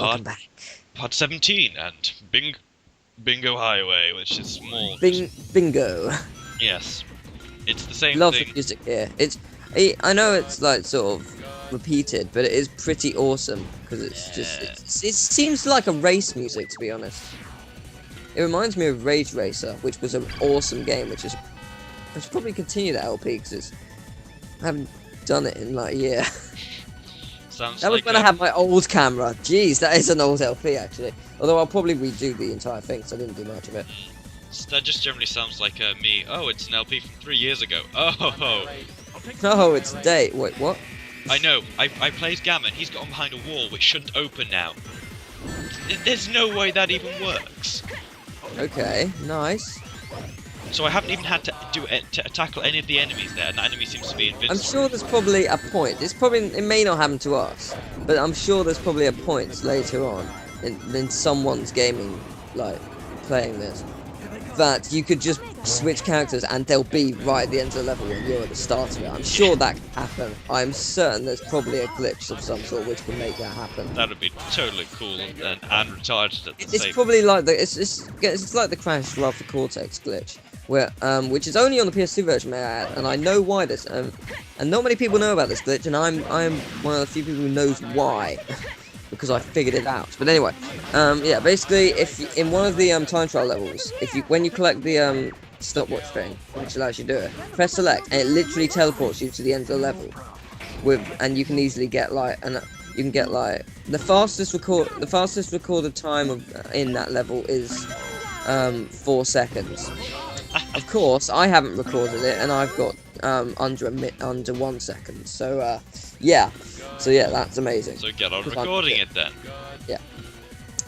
Welcome back. Part 17 and Bingo Highway, which is more. Bingo. Yes, it's the same Love thing. the music here. I know it's like sort of repeated, but it is pretty awesome because it's just it seems like a race music, to be honest. It reminds me of Rage Racer, which was an awesome game. I should probably continue that LP because I haven't done it in like a year. Sounds That was like when I had my old camera. Jeez, that is an old LP actually. Although I'll probably redo the entire thing, because I didn't do much of it. That just generally sounds like me. Oh, it's an LP from 3 years ago. Oh. Oh, it's a date. Wait, what? I know. I played Gamma, and he's got him behind a wall which shouldn't open now. There's no way that even works. Okay, nice. So I haven't even had to tackle any of the enemies there, and the enemy seems to be invincible. I'm sure there's probably a point. It may not happen to us, but I'm sure there's probably a point later on in someone's gaming, like playing this, that you could just switch characters and they'll be right at the end of the level when you're at the start of it. I'm sure that can happen. I'm certain there's probably a glitch of some sort which can make that happen. That would be totally cool and retarded at the same. It's probably like it's like the Crash Ralph Cortex glitch, where which is only on the PS2 version, may I add, and I know why this, and not many people know about this glitch, and I'm one of the few people who knows why. Because I figured it out. But anyway, yeah, basically, if in one of the time trial levels, when you collect the stopwatch thing, which allows you to do it, press select, and it literally teleports you to the end of the level. And you can easily get like, the fastest recorded time in that level is 4 seconds. Of course, I haven't recorded it, and I've got under 1 second. So yeah. So yeah, that's amazing. So get on recording it then. Yeah.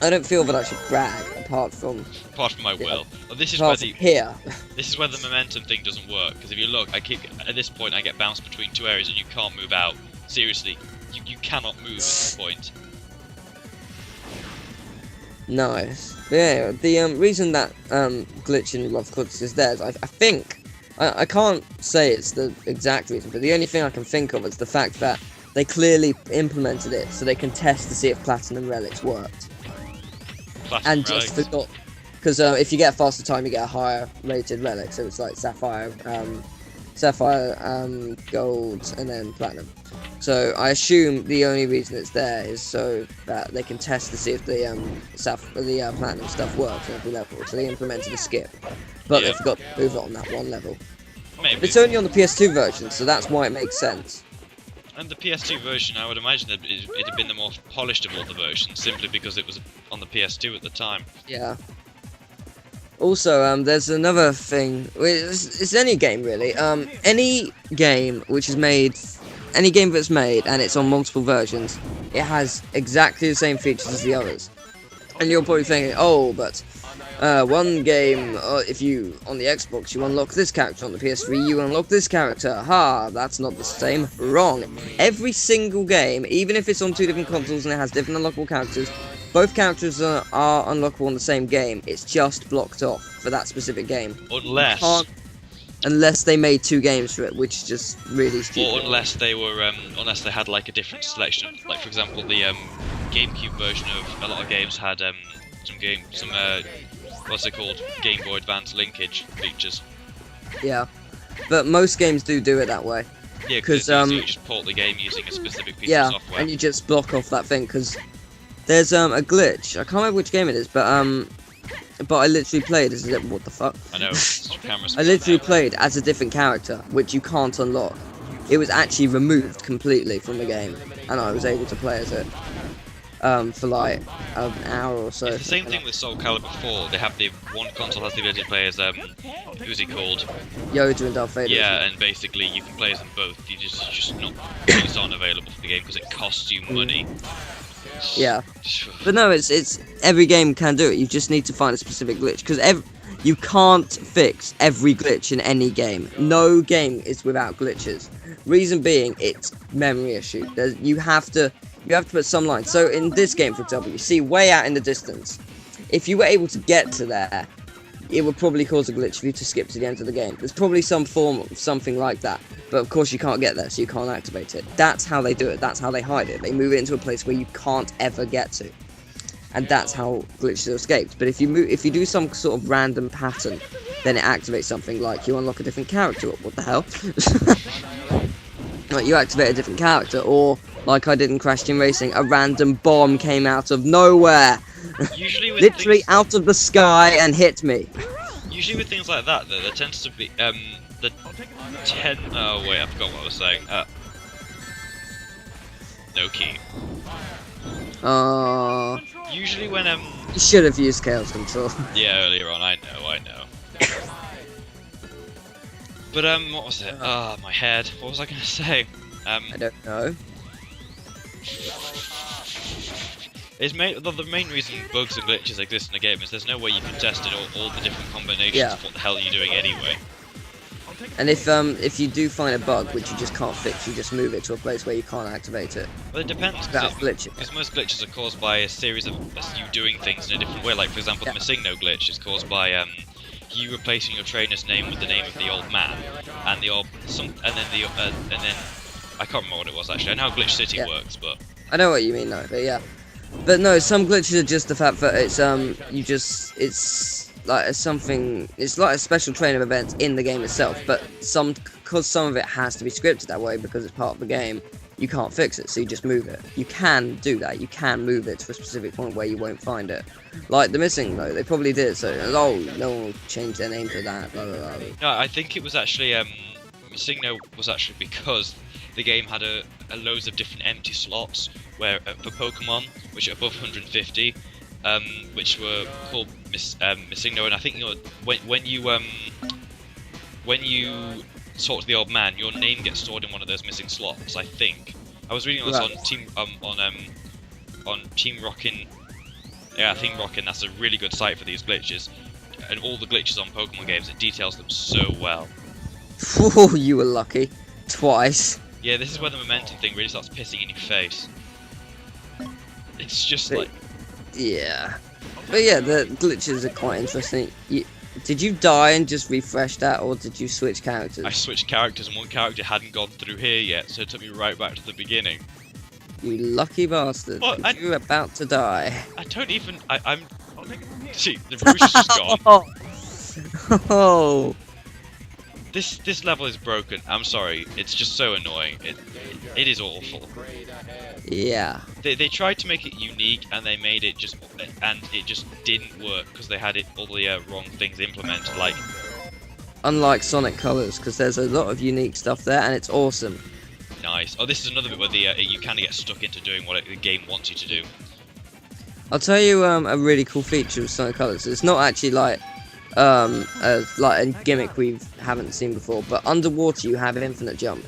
I don't feel that I should brag, apart from my will. Well, this is where the momentum thing doesn't work, because if you look, at this point I get bounced between two areas and you can't move out. Seriously, you cannot move at this point. Nice. But yeah, the reason that glitch in Love Cortex is there is I think I can't say it's the exact reason, but the only thing I can think of is the fact that they clearly implemented it so they can test to see if Platinum Relics worked. Just forgot, because if you get a faster time, you get a higher rated relic. So it's like Sapphire, Gold, and then Platinum. So I assume the only reason it's there is so that they can test to see if the Platinum stuff works on every level. So they implemented a skip, but they forgot to move it on that one level. Maybe. It's only on the PS2 version, so that's why it makes sense. And the PS2 version, I would imagine that it had been the more polished of all the versions, simply because it was on the PS2 at the time. Yeah. Also, there's another thing. It's any game really. Any game that's made and it's on multiple versions, it has exactly the same features as the others. And you're probably thinking, oh, but one game, if you on the Xbox you unlock this character, on the PS3 you unlock this character. Ha, that's not the same. Wrong. Every single game, even if it's on two different consoles and it has different unlockable characters, both characters are unlockable in the same game. It's just blocked off for that specific game. Unless they made two games for it, which is just really stupid. Or unless they had like a different selection. Like for example, the GameCube version of a lot of games had some what's it called? Game Boy Advance linkage features. Yeah, but most games do it that way. Yeah, because you just port the game using a specific piece of software. And you just block off that thing, because there's a glitch. I can't remember which game it is, but I literally played as what the fuck? I know. I literally played as a different character, which you can't unlock. It was actually removed completely from the game, and I was able to play as it. For like an hour or so. It's the same thing with Soul Calibur 4. They have one console has the ability to play as who's he called? Yoda and Darth Vader. Yeah, and basically you can play as them both. You just not these aren't available for the game because it costs you money. Yeah, but no, it's every game can do it. You just need to find a specific glitch, because you can't fix every glitch in any game. No game is without glitches. Reason being, it's memory issue. You have to put some lines. So in this game, for example, you see way out in the distance. If you were able to get to there, it would probably cause a glitch for you to skip to the end of the game. There's probably some form of something like that. But of course you can't get there, so you can't activate it. That's how they do it. That's how they hide it. They move it into a place where you can't ever get to. and that's how glitches are escaped. But if you do some sort of random pattern, then it activates something like you unlock a different character. What the hell? Like you activate a different character, or like I did in Crash Team Racing, a random bomb came out of nowhere, literally out of the sky and hit me. Usually with things like that, though, there tends to be oh wait, I forgot what I was saying. No key. Usually when you should have used chaos control. Yeah, earlier on, I know. But what was it? My head. What was I gonna say? I don't know. The main reason bugs and glitches exist in the game is there's no way you can test it all the different combinations of what the hell you're doing anyway. And if you do find a bug which you just can't fix, you just move it to a place where you can't activate it. Well, it depends. Because most glitches are caused by a series of you doing things in a different way. Like for example, the Masigno glitch is caused by you replacing your trainer's name with the name of the old man, and then I can't remember what it was actually. I know how Glitch City works, but I know what you mean though. But yeah, but no, some glitches are just the fact that it's it's like a special train of events in the game itself. But because some of it has to be scripted that way because it's part of the game, you can't fix it, so you just move it. You can do that. You can move it to a specific point where you won't find it. Like the missing though, they probably did. So no one will change their name to that. Blah, blah, blah. No, I think it was actually Masigno was actually because the game had a loads of different empty slots where for Pokemon which are above 150, which were called Masigno, and I think when you talk to the old man, your name gets stored in one of those missing slots. I think I was reading this on Team Rockin'. Yeah, Team Rockin'. That's a really good site for these glitches, and all the glitches on Pokemon games. It details them so well. Oh, you were lucky. Twice. Yeah, this is where the momentum thing really starts pissing in your face. It's just like... Yeah. But yeah, the glitches are quite interesting. Did you die and just refresh that, or did you switch characters? I switched characters, and one character hadn't gone through here yet, so it took me right back to the beginning. You lucky bastard. What? You're about to die. I don't even... I'm... See, the Rouge is just gone. Oh. This level is broken. I'm sorry. It's just so annoying. It is awful. Yeah. They tried to make it unique, and they made it just... And it just didn't work, because they had all the wrong things implemented, like... Unlike Sonic Colors, because there's a lot of unique stuff there, and it's awesome. Nice. Oh, this is another bit where you kind of get stuck into doing what the game wants you to do. I'll tell you a really cool feature of Sonic Colors. It's not actually like a gimmick we haven't seen before, but underwater you have an infinite jump.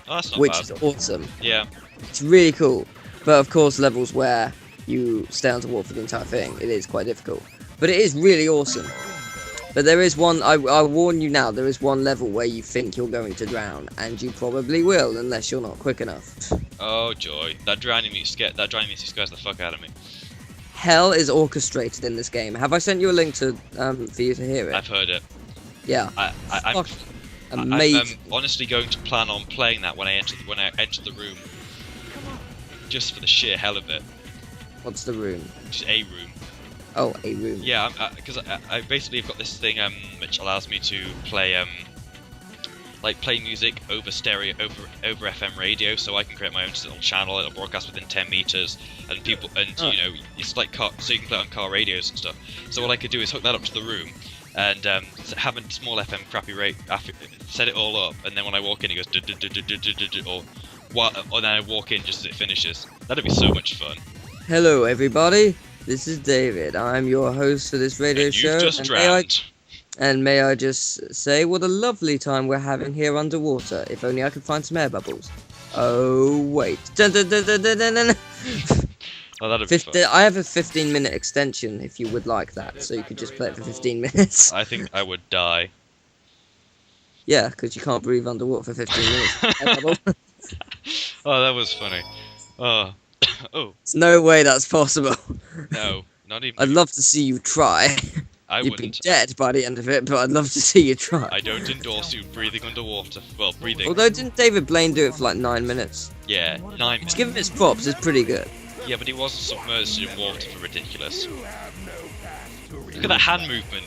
Oh, that's not which bad. is awesome. Yeah. It's really cool. But of course, levels where you stay underwater for the entire thing, it is quite difficult. But it is really awesome. But there is one, I warn you now, there is one level where you think you're going to drown, and you probably will, unless you're not quick enough. Oh joy, that drowning music scares the fuck out of me. Hell is orchestrated in this game. Have I sent you a link to for you to hear it? I've heard it. Yeah. I'm amazing. I'm honestly going to plan on playing that when I enter the room, just for the sheer hell of it. What's the room? Just a room. Oh, a room. Yeah, because I basically have got this thing which allows me to play play music over stereo, over FM radio, so I can create my own little channel. It'll broadcast within 10 meters, and you know, it's like so you can play it on car radios and stuff. So what I could do is hook that up to the room, and have a small FM crappy rate, set it all up, and then when I walk in, it goes or then I walk in just as it finishes. That'd be so much fun. Hello, everybody. This is David. I'm your host for this radio show. You've just drowned. And may I just say what a lovely time we're having here underwater. If only I could find some air bubbles. Oh, wait. Dun, dun, dun, dun, dun, dun, dun. Oh, that'd be fun. I have a 15-minute extension if you would like that, so you could just play it for 15 minutes. I think I would die. Yeah, because you can't breathe underwater for 15 minutes. Oh, that was funny. Oh. Oh. There's no way that's possible. No, not even. I'd love to see you try. You'd be dead by the end of it, but I'd love to see you try. I don't endorse you breathing underwater. Well, breathing. Although, didn't David Blaine do it for like 9 minutes? Yeah, 9 minutes. Just give him his props, it's pretty good. Yeah, but he wasn't submerged in water for ridiculous. Look at that hand movement.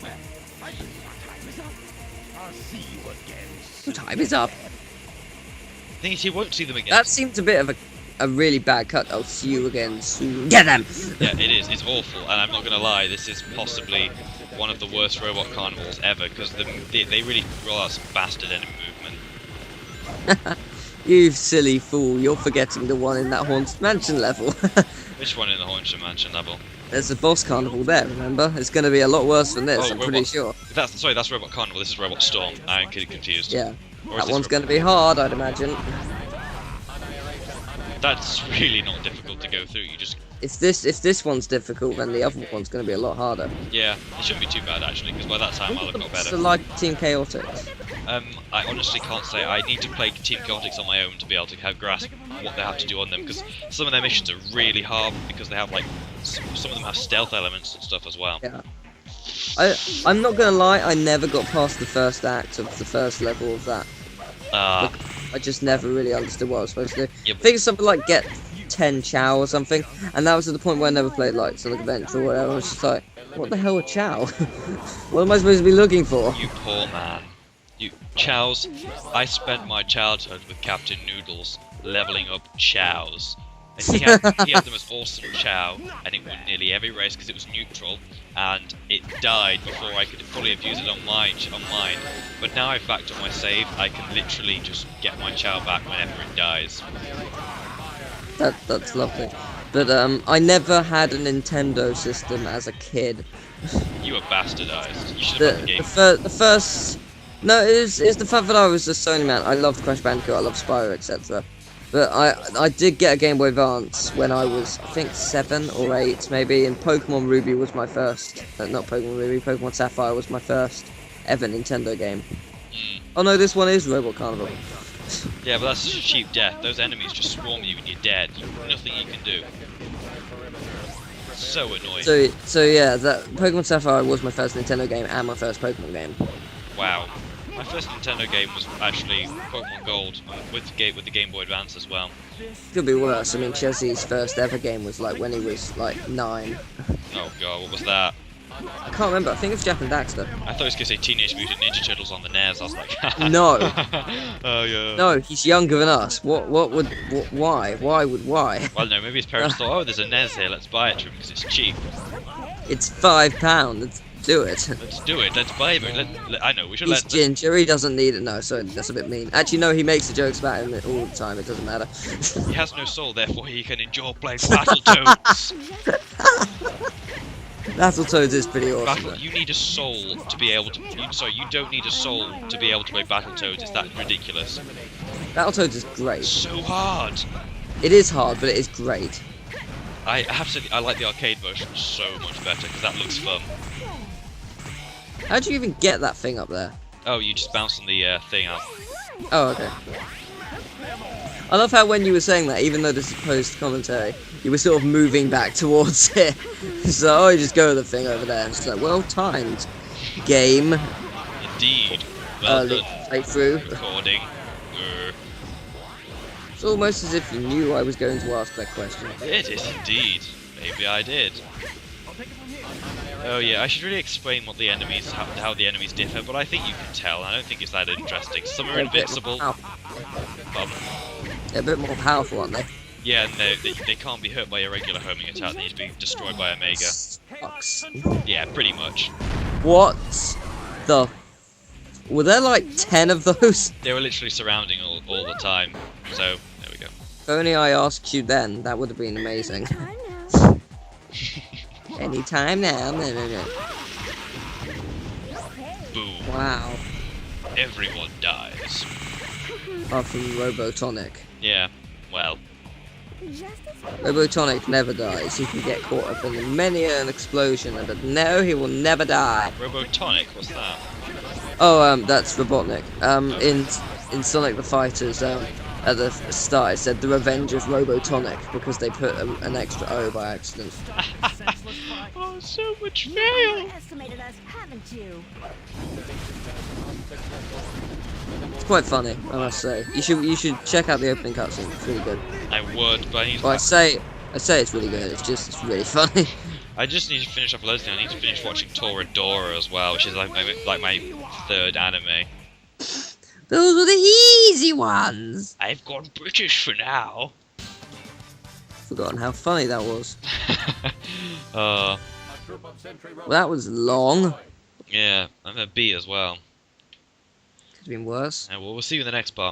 Time is up. The thing is, he won't see them again. That seems a bit of a really bad cut. I'll see you again soon. Get them! Yeah, it is. It's awful, and I'm not gonna lie. This is possibly one of the worst robot carnivals ever because they really roll out some bastard enemy movement. You silly fool! You're forgetting the one in that haunted mansion level. Which one in the Haunted Mansion level? There's a boss carnival there. Remember? It's going to be a lot worse than this. Oh, I'm pretty sure. That's Robot Carnival. This is Robot Storm. I'm getting confused. Yeah. Or is That this one's going to be hard, I'd imagine. That's really not difficult to go through. You just If this one's difficult, then the other one's going to be a lot harder. yeah, it shouldn't be too bad actually because by that time I'll have got So better. like Team Chaotic. I honestly can't say. I need to play Team Chaotix on my own to be able to have grasp what they have to do on them because some of their missions are really hard because they have like some of them have stealth elements and stuff as well. Yeah. I'm not gonna lie, I never got past the first act of the first level of that. I just never really understood what I was supposed to do. Yep. I think it's something like get 10 Chow or something, and that was at the point where I never played like Sonic Adventure or whatever. I was just like, what the hell are Chow? What am I supposed to be looking for? You poor man. You chows. I spent my childhood with Captain Noodles leveling up chows. And he had the most awesome chow, and it won nearly every race because it was neutral, and it died before I could fully abuse it on mine. But now I've backed up my save, I can literally just get my chow back whenever it dies. That's lovely. But I never had a Nintendo system as a kid. You were bastardized. You should have had the game. The first... No, it's the fact that I was a Sony man. I loved Crash Bandicoot, I loved Spyro, etc. But I did get a Game Boy Advance when I was, I think, 7 or 8, maybe, and Pokemon Ruby was my first... not Pokemon Ruby, Pokemon Sapphire was my first ever Nintendo game. Oh no, this one is Robot Carnival. Yeah, but that's cheap death. Those enemies just swarm you and you're dead. Nothing you can do. So annoying. So yeah, that Pokemon Sapphire was my first Nintendo game and my first Pokemon game. Wow. My first Nintendo game was actually Pokemon Gold with the Game Boy Advance as well. Could be worse. I mean, Chessie's first ever game was like when he was like 9. Oh god, what was that? I can't remember. I think it's Jack and Daxter. I thought it was going to say Teenage Mutant Ninja Turtles on the NES. I was like, No. Oh yeah. No, he's younger than us. Why? Why would why? Well, no, maybe his parents thought, oh, there's a NES here, let's buy it to him because it's cheap. It's £5. Let's do it. Let's do it, let's buy it. I know, we should He's let... ginger. He doesn't need it. No, sorry, that's a bit mean. Actually, no, he makes the jokes about him all the time. It doesn't matter. He has no soul, therefore he can endure playing Battletoads. Battletoads is pretty awesome. You need a soul to be able to... you don't need a soul to be able to play Battletoads. It's that ridiculous. Battletoads is great. So hard. It is hard, but it is great. I like the arcade version so much better because that looks fun. How do you even get that thing up there? Oh, you just bounce on the thing out. Oh, okay. I love how when you were saying that, even though this is post-commentary, you were sort of moving back towards it. So, you just go with the thing over there. And it's like, well timed. Game. Indeed. Well Early done. playthrough. Recording. It's almost as if you knew I was going to ask that question. It is indeed. Maybe I did. Oh yeah, I should really explain what the enemies, how the enemies differ, but I think you can tell. I don't think it's that interesting. Some are invincible. They're a bit more powerful, aren't they? Yeah, and they can't be hurt by a regular homing attack. They need to be destroyed by a mega. Sucks. Yeah, pretty much. What the... Were there like 10 of those? They were literally surrounding all the time. So, there we go. If only I asked you then, that would have been amazing. Anytime now. No. Boom. Wow. Everyone dies. Apart from Robotonic. Yeah, well. Robotonic never dies. He can get caught up in many an explosion, but no, he will never die. Robotonic, what's that? Oh, that's Robotnik. In Sonic the Fighters, at the start it said The Revenge of Robotonic because they put an extra O by accident. Oh, so much fail! It's quite funny, I must say. You should check out the opening cutscene. It's really good. I would, but I need Well, I say I say it's really good. It's really funny. I just need to finish off loads of things. I need to finish watching Toradora as well, which is like my third anime. Those were the easy ones. I've gone British for now. Forgotten how funny that was. uh, Well, that was long. yeah, I'm a B as well. Could have been worse. And we'll see you in the next part.